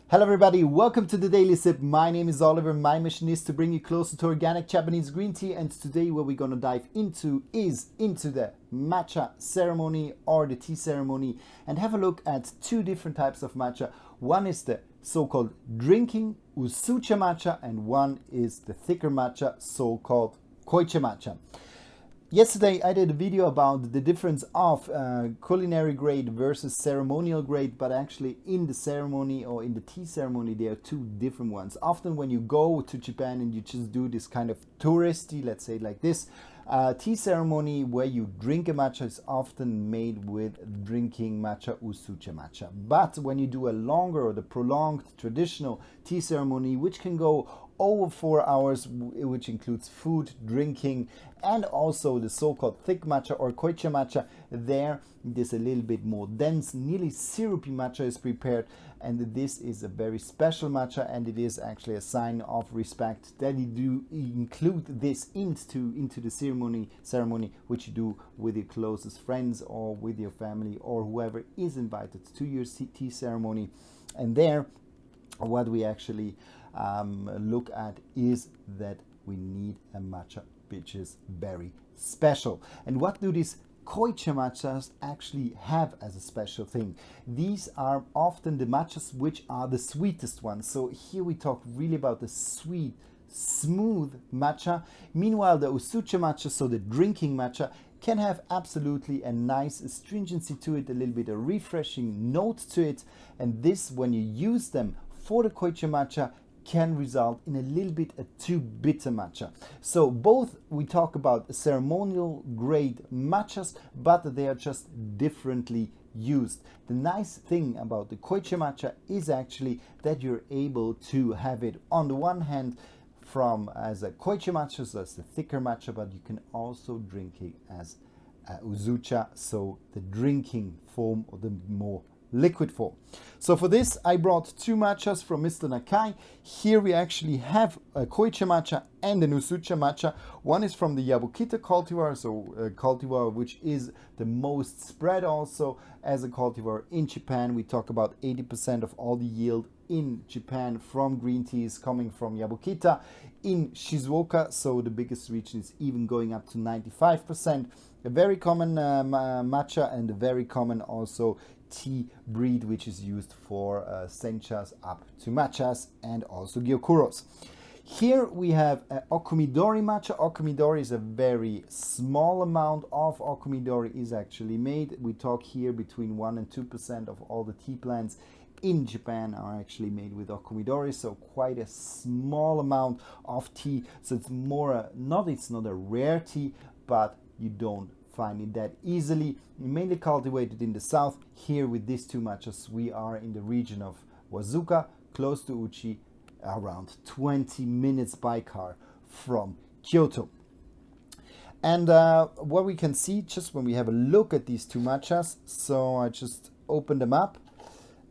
Hello everybody, welcome to the Daily Sip. My name is Oliver. My mission is to bring you closer to organic Japanese green tea, and today what we're going to dive into is into the matcha ceremony or the tea ceremony and have a look at two different types of matcha. One is the so-called drinking Usucha Matcha and one is the thicker matcha, so-called Koicha Matcha. Yesterday I did a video about the difference of culinary grade versus ceremonial grade, but actually in the ceremony or in the tea ceremony there are two different ones. Often when you go to Japan and you just do this kind of touristy, let's say like this, tea ceremony where you drink a matcha is often made with drinking matcha Usucha Matcha. But when you do a longer or the prolonged traditional tea ceremony, which can go over 4 hours, which includes food, drinking, and also the so-called thick matcha or Koicha Matcha, there it is a little bit more dense, nearly syrupy matcha is prepared, and this is a very special matcha, and it is actually a sign of respect that you do include this into the ceremony which you do with your closest friends or with your family or whoever is invited to your tea ceremony. And there what we actually look at is that we need a matcha which is very special. And what do these Koicha matchas actually have as a special thing? These are often the matchas which are the sweetest ones. So here we talk really about the sweet, smooth matcha. Meanwhile, the Usucha Matcha, so the drinking matcha, can have absolutely a nice astringency to it, a little bit of refreshing note to it. And this, when you use them for the Koicha Matcha, can result in a little bit a too bitter matcha. So both we talk about ceremonial grade matchas, but they are just differently used. The nice thing about the Koicha Matcha is actually that you're able to have it on the one hand from as a Koicha Matcha, so as the thicker matcha, but you can also drink it as Usucha, so the drinking form or the more liquid form. So for this I brought two matchas from Mr. Nakai. Here we actually have a Koicha Matcha and an Usucha Matcha. One is from the Yabukita cultivar, so a cultivar which is the most spread also as a cultivar in Japan. We talk about 80% of all the yield in Japan from green teas coming from Yabukita in Shizuoka, so the biggest region is even going up to 95%. A very common matcha and a very common also tea breed which is used for senchas up to matchas and also gyokuros. Here we have okumidori matcha. Okumidori is a very small amount of okumidori is actually made. We talk here between 1 and 2% of all the tea plants in Japan are actually made with okumidori, so quite a small amount of tea. So it's more it's not a rare tea, but you don't find it that easily. Mainly cultivated in the south. Here with these two matchas we are in the region of Wazuka, close to Uchi, around 20 minutes by car from Kyoto. And what we can see just when we have a look at these two matchas, so I just opened them up,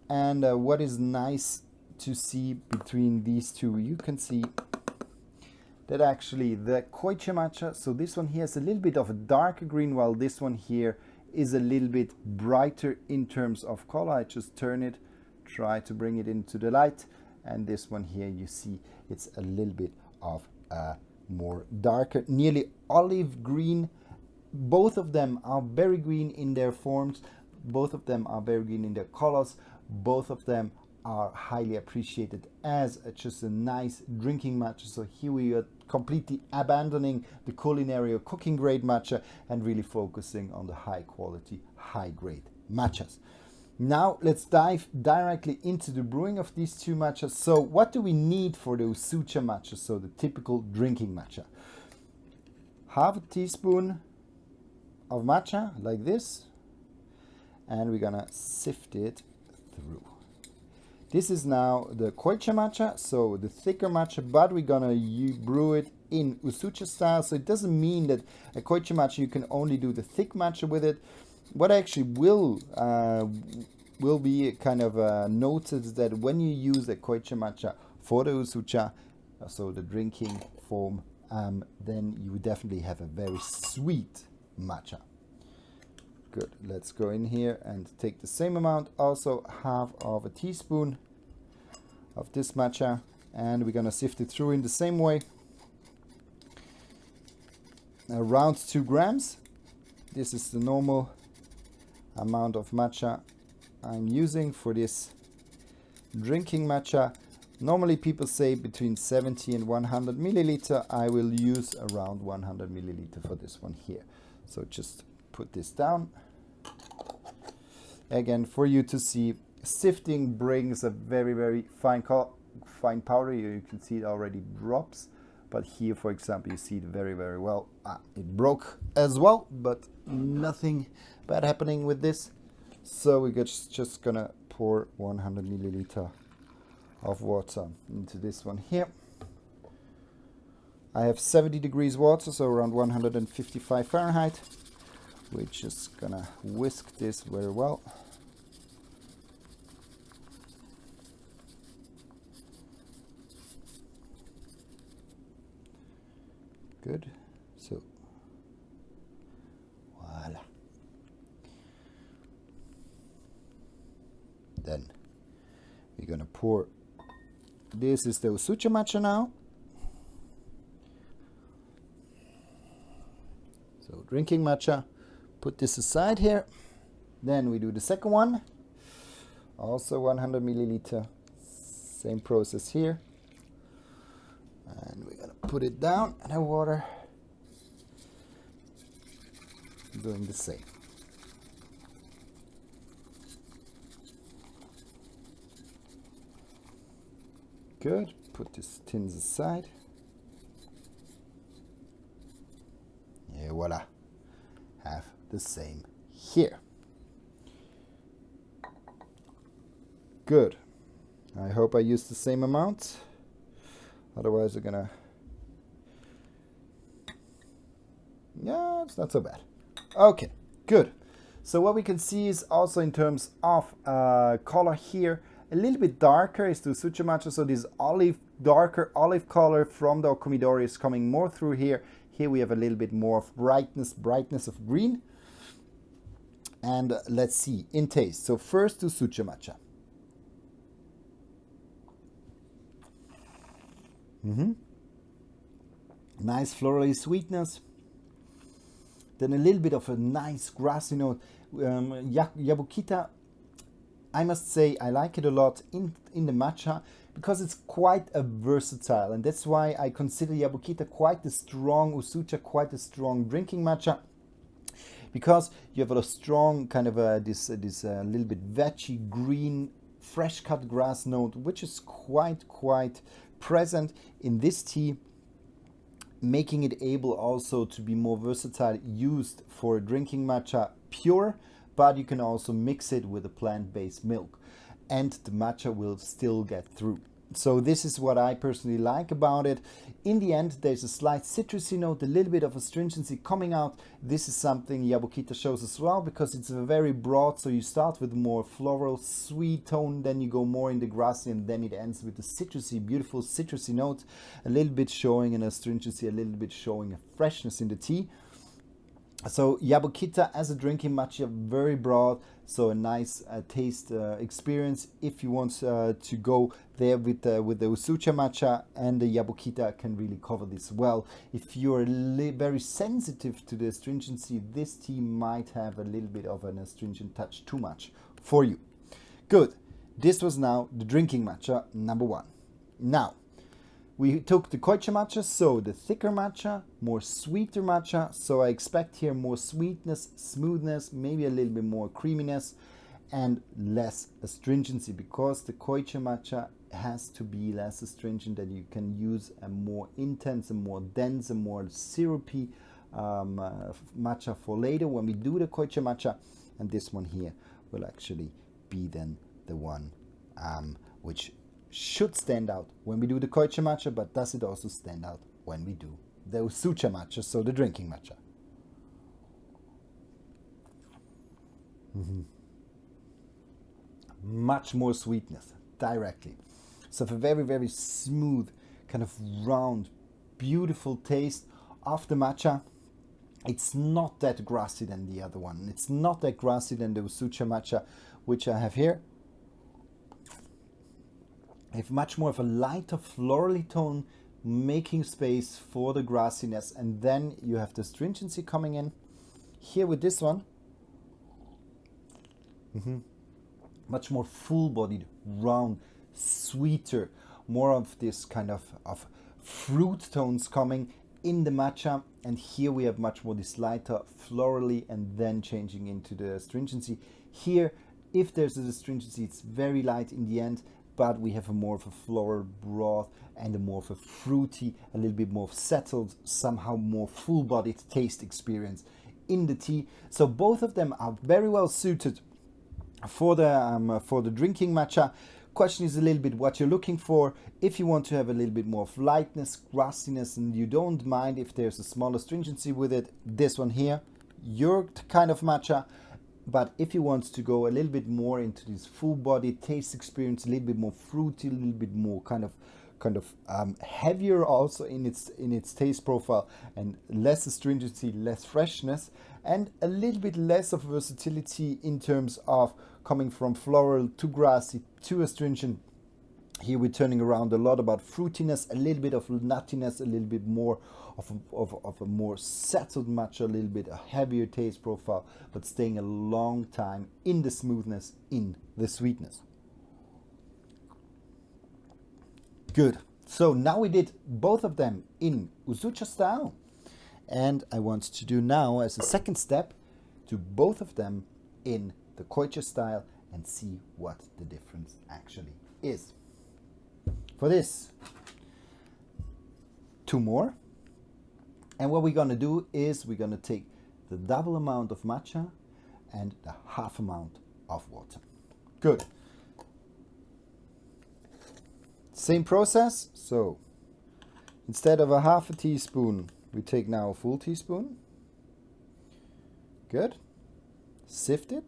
and what is nice to see between these two, you can see that actually the Koicha Matcha, so this one here is a little bit of a darker green, while this one here is a little bit brighter in terms of color. I just turn it, try to bring it into the light, and this one here you see it's a little bit of a more darker, nearly olive green. Both of them are very green in their forms, both of them are very green in their colors, both of them are highly appreciated as just a nice drinking matcha. So here we are completely abandoning the culinary or cooking grade matcha and really focusing on the high quality, high grade matchas. Now let's dive directly into the brewing of these two matchas. So what do we need for the Usucha Matcha, so the typical drinking matcha? Half a teaspoon of matcha like this, and we're gonna sift it through. This is now the Koicha Matcha, so the thicker matcha, but we're gonna brew it in Usucha style. So it doesn't mean that a Koicha Matcha you can only do the thick matcha with it. What actually will be kind of noted is that when you use a Koicha Matcha for the Usucha, so the drinking form, then you definitely have a very sweet matcha. Good, let's go in here and take the same amount, also half of a teaspoon of this matcha, and we're gonna sift it through in the same way. Around 2 grams. This is the normal amount of matcha I'm using for this drinking matcha. Normally people say between 70 and 100 milliliter. I will use around 100 milliliter for this one here. So just put this down. Again, for you to see, sifting brings a very, very fine powder. You can see it already drops. But here, for example, you see it very, very well. It broke as well, but nothing bad happening with this. So we're just gonna pour 100 milliliter of water into this one here. I have 70 degrees water, so around 155 Fahrenheit. We're just gonna whisk this very well. Good. So, voila. Then we're gonna pour. This is the Usucha Matcha now. So drinking matcha. Put this aside here. Then we do the second one. Also 100 milliliter. Same process here. And we're gonna put it down in the water. Doing the same. Good. Put these tins aside. Yeah, voila. Have the same here. Good. I hope I use the same amount. Otherwise, I'm gonna. Yeah, it's not so bad. Okay, good. So what we can see is also in terms of color here, a little bit darker is the Usucha Matcha. So this darker olive color from the Okomidori is coming more through here. Here we have a little bit more of brightness of green. And let's see, in taste. So first Usucha Matcha. Nice florally sweetness. Then a little bit of a nice grassy note. Yabukita, I must say I like it a lot in the matcha because it's quite a versatile, and that's why I consider Yabukita quite a strong Usucha, quite a strong drinking matcha, because you have a strong kind of this little bit veggie green fresh cut grass note, which is quite present in this tea, making it able also to be more versatile, used for drinking matcha pure, but you can also mix it with a plant-based milk and the matcha will still get through. So this is what I personally like about it. In the end, there's a slight citrusy note, a little bit of astringency coming out. This is something Yabukita shows as well, because it's very broad. So you start with more floral, sweet tone, then you go more in the grassy, and then it ends with the citrusy, beautiful citrusy note, a little bit showing an astringency, a little bit showing a freshness in the tea. So Yabukita as a drinking matcha, very broad, so a nice taste experience. If you want to go there with the Usucha Matcha, and the Yabukita can really cover this well. If you're very sensitive to the astringency, this tea might have a little bit of an astringent touch too much for you. Good. This was now the drinking matcha number 1. Now, we took the Koicha Matcha, so the thicker matcha, more sweeter matcha. So I expect here more sweetness, smoothness, maybe a little bit more creaminess, and less astringency, because the Koicha Matcha has to be less astringent, that you can use a more intense, a more dense, a more syrupy matcha for later when we do the Koicha Matcha. And this one here will actually be then the one which should stand out when we do the Koicha Matcha, but does it also stand out when we do the Usucha Matcha, so the drinking matcha? Much more sweetness directly. So a very smooth, kind of round, beautiful taste of the matcha. It's not that grassy than the other one. It's not that grassy than the Usucha Matcha, which I have here. have much more of a lighter florally tone, making space for the grassiness, and then you have the stringency coming in. Here with this one, much more full-bodied, round, sweeter, more of this kind of fruit tones coming in the matcha, and here we have much more this lighter florally and then changing into the stringency. Here, if there's a stringency, it's very light in the end, but we have a more of a floral broth and a more of a fruity, a little bit more settled, somehow more full-bodied taste experience in the tea. So both of them are very well suited for the drinking matcha. Question is a little bit what you're looking for. If you want to have a little bit more of lightness, grassiness, and you don't mind if there's a smaller stringency with it, this one here, your kind of matcha. But if you want to go a little bit more into this full-bodied taste experience, a little bit more fruity, a little bit more kind of heavier also in its taste profile, and less astringency, less freshness, and a little bit less of versatility in terms of coming from floral to grassy to astringent. Here we're turning around a lot about fruitiness, a little bit of nuttiness, a little bit more of a more settled matcha, a little bit a heavier taste profile, but staying a long time in the smoothness, in the sweetness. Good. So now we did both of them in Usucha style, and I want to do now as a second step to both of them in the Koicha style and see what the difference actually is. For this, 2 more, and what we're going to do is we're going to take the double amount of matcha and the half amount of water. Good. Same process. So instead of a half a teaspoon, we take now a full teaspoon. Good. Sift it.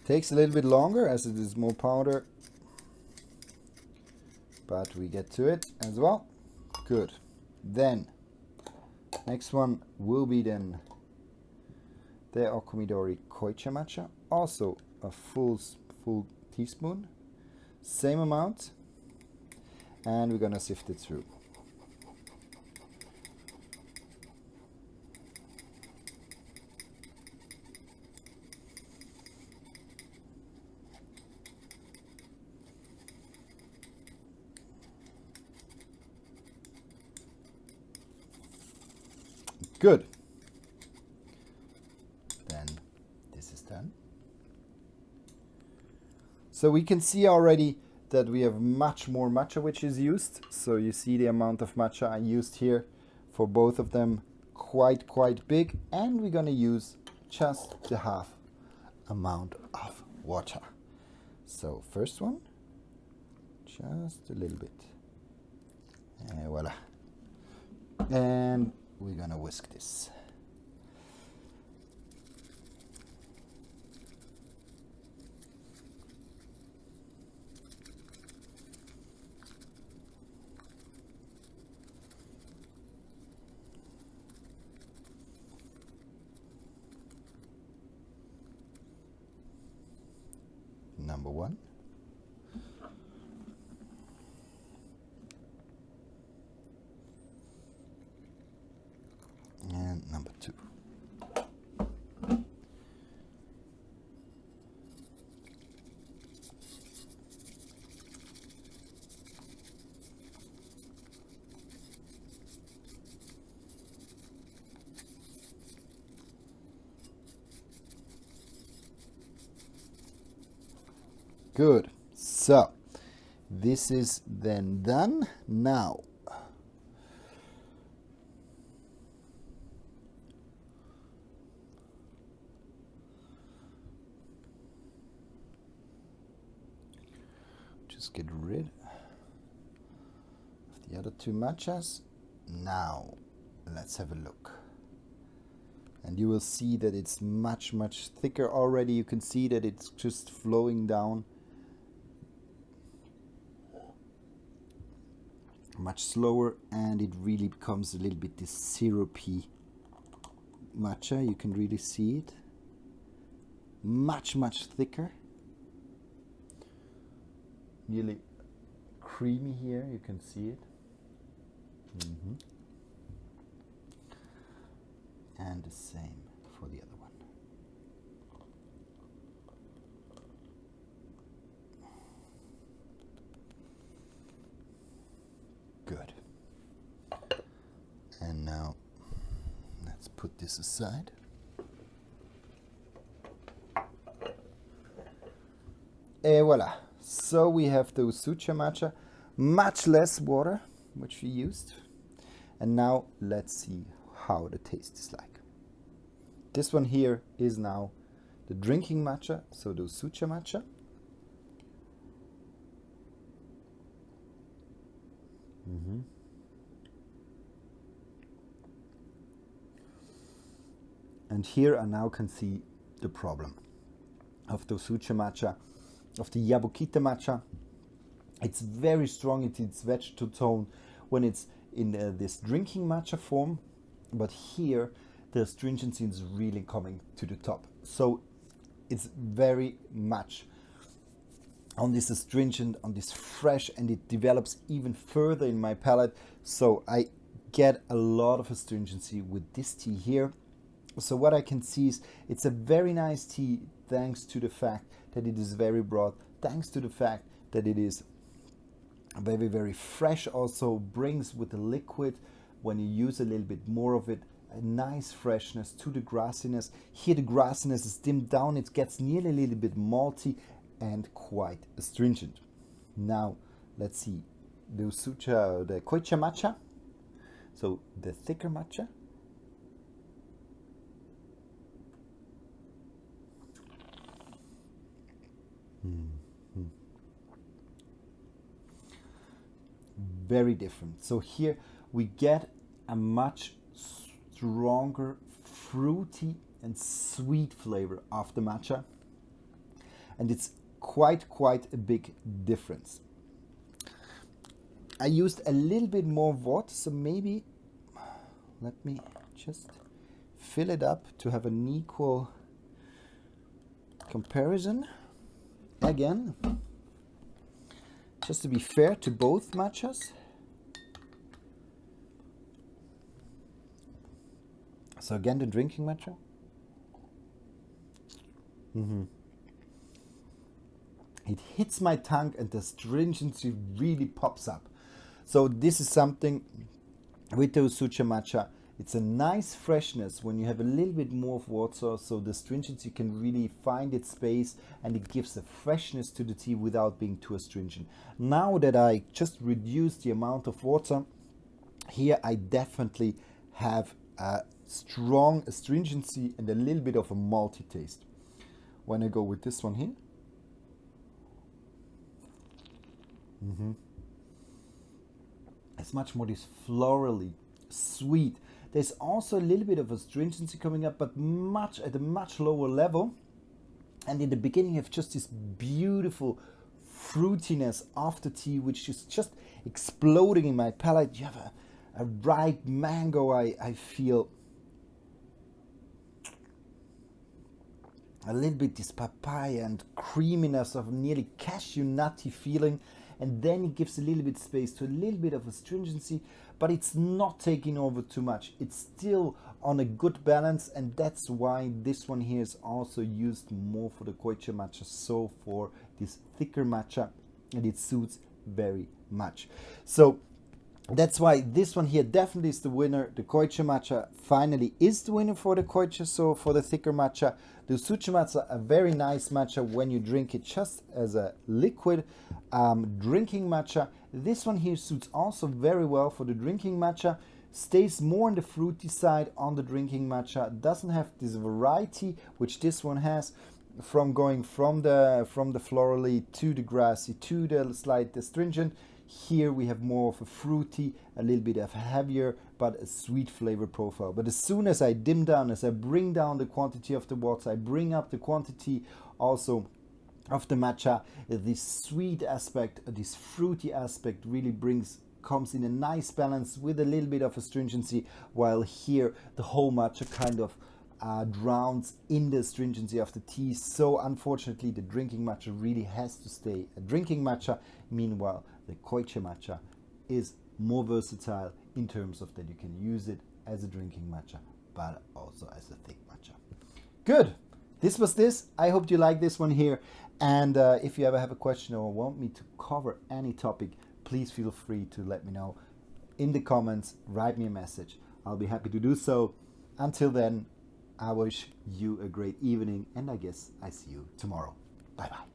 Takes a little bit longer as it is more powder, but we get to it as well. Good. Then next one will be then the Okomidori Koicha Matcha, also a full teaspoon, same amount, and we're gonna sift it through. Good. Then this is done. So we can see already that we have much more matcha which is used. So you see the amount of matcha I used here for both of them, quite big, and we're gonna use just the half amount of water. So first one, just a little bit, and voila. And we're gonna whisk this. Number 1. And number 2. Good. So this is then done. Now just get rid of the other 2 matchas. Now let's have a look. And you will see that it's much thicker already. You can see that it's just flowing down much slower, and it really becomes a little bit this syrupy matcha. You can really see it. Much thicker. Nearly creamy here, you can see it. And the same for the other one. Good. And now let's put this aside. Et voila. So we have the Usucha Matcha, much less water, which we used. And now let's see how the taste is like. This one here is now the drinking matcha, so the Usucha Matcha. And here I now can see the problem of the Usucha Matcha, of the Yabukita Matcha. It's very strong in its vegetal tone when it's in this drinking matcha form, but here the astringency is really coming to the top. So it's very much on this astringent, on this fresh, and it develops even further in my palate. So I get a lot of astringency with this tea here. So what I can see is it's a very nice tea, thanks to the fact that it is very broad, thanks to the fact that it is very fresh. Also brings with the liquid, when you use a little bit more of it, a nice freshness to the grassiness. Here the grassiness is dimmed down, it gets nearly a little bit malty and quite astringent. Now let's see the Usucha, the Koicha Matcha, so the thicker matcha. Very different. So here we get a much stronger fruity and sweet flavor of the matcha, and it's quite a big difference. I used a little bit more water, so maybe let me just fill it up to have an equal comparison again, just to be fair to both matchas. So again, the drinking matcha. It hits my tongue and the astringency really pops up. So this is something with the Usucha Matcha. It's a nice freshness when you have a little bit more of water, so the astringency can really find its space and it gives a freshness to the tea without being too astringent. Now that I just reduced the amount of water, here I definitely have a strong astringency and a little bit of a malty taste. When I go with this one here, it's much more this florally sweet. There's also a little bit of astringency coming up, but at a much lower level. And in the beginning, you have just this beautiful fruitiness of the tea, which is just exploding in my palate. You have a ripe mango, I feel. A little bit this papaya and creaminess of nearly cashew nutty feeling. And then it gives a little bit space to a little bit of astringency, but it's not taking over too much. It's still on a good balance, and that's why this one here is also used more for the Koicha Matcha, so for this thicker matcha, and it suits very much. So that's why this one here definitely is the winner. The Koicha Matcha finally is the winner for the Koicha, so for the thicker matcha. The Usucha Matcha, a very nice matcha when you drink it just as a liquid drinking matcha. This one here suits also very well for the drinking matcha. Stays more on the fruity side on the drinking matcha. Doesn't have this variety which this one has, from going from the florally to the grassy to the slight astringent. Here we have more of a fruity, a little bit of heavier, but a sweet flavor profile. But as soon as I dim down, as I bring down the quantity of the water, I bring up the quantity also of the matcha, this sweet aspect, this fruity aspect really comes in a nice balance with a little bit of astringency, while here the whole matcha kind of drowns in the astringency of the tea. So unfortunately the drinking matcha really has to stay a drinking matcha. Meanwhile, the Koicha Matcha is more versatile in terms of that you can use it as a drinking matcha, but also as a thick matcha. Good. This was this. I hope you like this one here. And if you ever have a question or want me to cover any topic, please feel free to let me know in the comments. Write me a message. I'll be happy to do so. Until then, I wish you a great evening, and I guess I see you tomorrow. Bye bye.